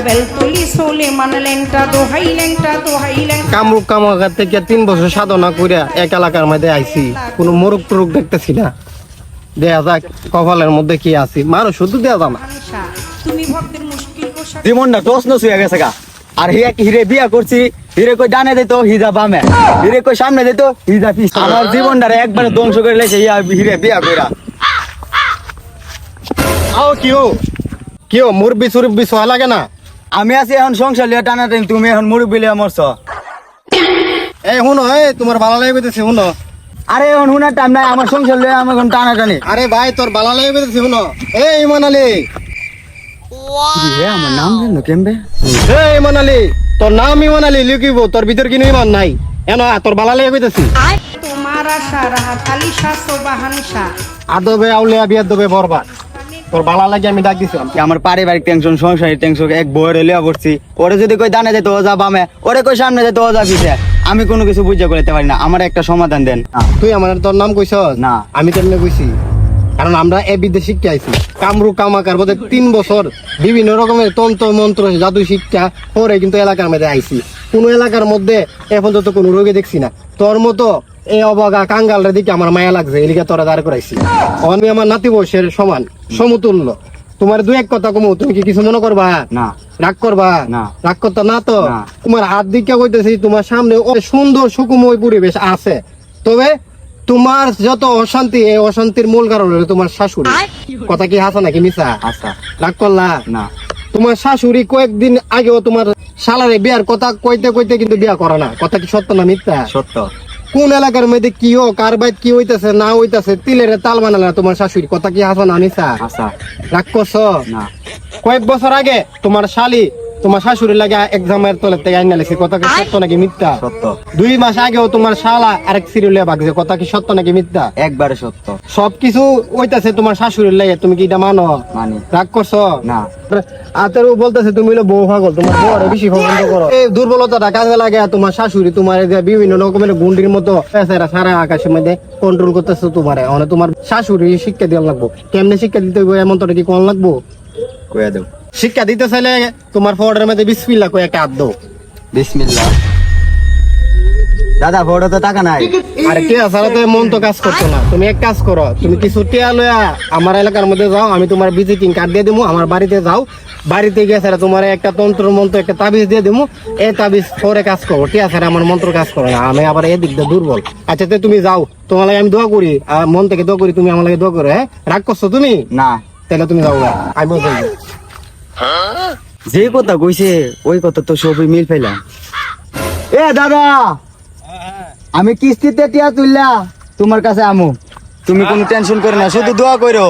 বেলতলি সোলে মানলেনটা দোহাইলেনটা দোহাইলেন কামরূপ কামাগার থেকে 3 বছর সাধনা করে এক এলাকার মধ্যে আইছি কোনো মোরগ টোরগ দেখতেছি না। দেয়া যাক কপালের মধ্যে কি আছে, মানুষ শুধু দেয়া জানা। তুমি ভক্তের মুশকিল কোষা জীবনটা টস নস হয়ে গেছে গা। আর হিরে বিয়া করছি, হিরে কই ডানে দিত হিজা বামে, হিরে কই সামনে দিত হিজা পিছনে। আমার জীবনটারে একবারে ধ্বংস করে লেছে হিরে বিয়া কইরা। আও কিও মুরব্বি সুরব্বি সোয়া লাগে না? আমি আছি এখন সংসার লিয়া টানা টাইম, তুমি এখন মুরব্বি লিয়া মরছ। এই শুনো, এই তোমার ভালো লাগে কইতেছি শুনো। আরে এখন হুনার টাইম নাই, আমার সংসার লিয়া আমি এখন টানা টানি। আরে ভাই তোর ভালো লাগে কইতেছি শুনো। এই ইমান আলী, আমার নাম জানো কেমবে? এই ইমান আলী, তোর নাম ইমান আলী লিখিব, তোর ভিতর কিনো ইমান নাই এনো। তোর ভালো লাগে কইতেছি। তোমার আশা রাহা তালিশা সোবাহানশা আদবে আউলিয়া বিয়াদ দবে বরবাদ। তোর ভালো লাগে আমি ডাক দিছিলাম। আমার পারিবারিক টেনশন, সংসারের টেনশন, এক বইয়ের লিয়া পড়ছি। ওরে যদি কই ডানে যেত ও যা বামে, ওরে কই সামনে যেত ও যা পিছে। আমি কোনো কিছু বুঝা করতে পারি না, আমার একটা সমাধান দেন। তুই আমার তোর নাম কইছ না। আমি তেমনি কইছি, কারণ আমরা এ বিদ্যা শিক্ষা আইছি। কামরূপ কামাকার বোধ 3 বছর বিভিন্ন রকমের তন্ত্র মন্ত্র জাদু শিক্ষা পরে কিন্তু এলাকার মধ্যে আইছি। কোন এলাকার মধ্যে এ পর্যন্ত কোনো রোগী দেখছি না। তোর মতো এই অবগা কাঙ্গালের দিকে আমার মায়া লাগছে, এলিকা তোরা দাঁড় করাইছি। আমি আমার নাতি বয়সের সমান সমতুল্য। তোমার দুই এক কথা কমু, তুমি কি কিছু মনে করবা? না। রাগ করবা? না। রাগ করতে না তো? না। তোমার হাত দিকে কইতেছি, তোমার সামনে সুন্দর সুকুময় পরিবেশ আছে, তবে তোমার যত অশান্তি, এই অশান্তির মূল কারণ হলো তোমার শাশুড়ি। কথা কি হাসা নাকি মিছা? আচ্ছা। রাগ করলা? না। তোমার শাশুড়ি কয়েকদিন আগেও তোমার শালারে বিয়ার কথা কইতে কইতে কিন্তু বিয়া করে না। কথা কি সত্য না মিথ্যা? সত্য। কোন এলাকার মধ্যে কি ও কার বাইত কি হইতাছে না হইতাছে তিলের তাল বানালে না তোমার শাশুড়ি। কথা কি হাসা না মিথ্যা? আচ্ছা। রাগ করছো? না। কয়েক বছর আগে তোমার শালি তোমার শাশুড়ি লাগে এক্সামের তলে থেকে আইনা লেছে। কথা কি সত্য নাকি মিথ্যা? সত্য। 2 মাস আগেও তোমার শালা আরেক সিরিয়ালে বাগছে। কথা কি সত্য নাকি মিথ্যা? একবারে সত্য। সবকিছু হইতাছে তোমার শাশুড়ির লাগে, তুমি কি এটা মানো? মানি। রাগ করছো? না। আতেরও বলতেছে তুমি হলো বউ পাগল, তোমার বউ বেশি পছন্দ করো। এই দুর্বলতাটা কাজে লাগে তোমার শাশুড়ি তোমার বিভিন্ন রকমের গুন্ডির মতো সারা আকাশের মধ্যে কন্ট্রোল করতেছে তোমারে। মানে তোমার শাশুড়ি শিক্ষা দেওয়া লাগবো। কেমনে শিক্ষা দিতে হইব এমন তোর কি কোন লাগবো? কইয়া দেব। শিক্ষা দিতে চাইলে তোমার ফোয়ারের মধ্যে বিসমিল্লাহ কই একটা হাত দাও। বিসমিল্লাহ। দাদা বড় তো টাকা নাই। আরে টিয়া ছাড়া তো মন তো কাজ করতো না। তুমি এক কাজ করো, তুমি কিছু টিয়া লয়া আমার এলাকার মধ্যে যাও, আমি তোমার ভিজিটিং কার্ড দিয়ে দেবো। আমার বাড়িতে যাও, বাড়িতে গিয়ে ছাড়া তোমার একটা তন্ত্র মন্ত্র একটা তাবিজ দিয়ে দেবো। এই তাবিজ পরে কাজ করবো। টিয়া ছাড়া আমার মন্ত্র কাজ করে না, আমি আবার এদিক দিয়ে দুর্বল। আচ্ছা তো তুমি যাও, তোমার লাগে আমি দোয়া করি, আর মন থেকে দোয়া করি, তুমি আমার লাগে দোয়া করো। হ্যাঁ, রাগ করছো তুমি? না। তাহলে তুমি যাও, আমি বলছি। যে কথা কইছে ওই কথা তো সবই মিল পাইলাম। এ দাদা, আমি কিস্তিতে টিয়া তুললা তোমার কাছে আমু, তুমি কোনো টেনশন করো না, শুধু দোয়া করো।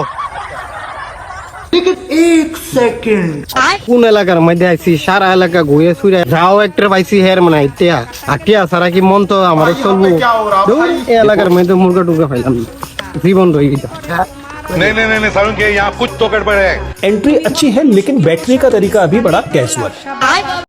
কোন এলাকার মধ্যে আইছি, সারা এলাকা ঘুরে ছুড়ে যাও একটা পাইছি হের মানে টিয়া। আর টিয়া ছাড়া কি মন তো আমার চলবো? এই এলাকার মধ্যে মুরগা টুরগা পাইলাম, জীবন রয়ে গেছে। नहीं सारुण के यहाँ कुछ तो गड़बड़ है। एंट्री अच्छी है लेकिन बैठने का तरीका अभी बड़ा कैजुअल है।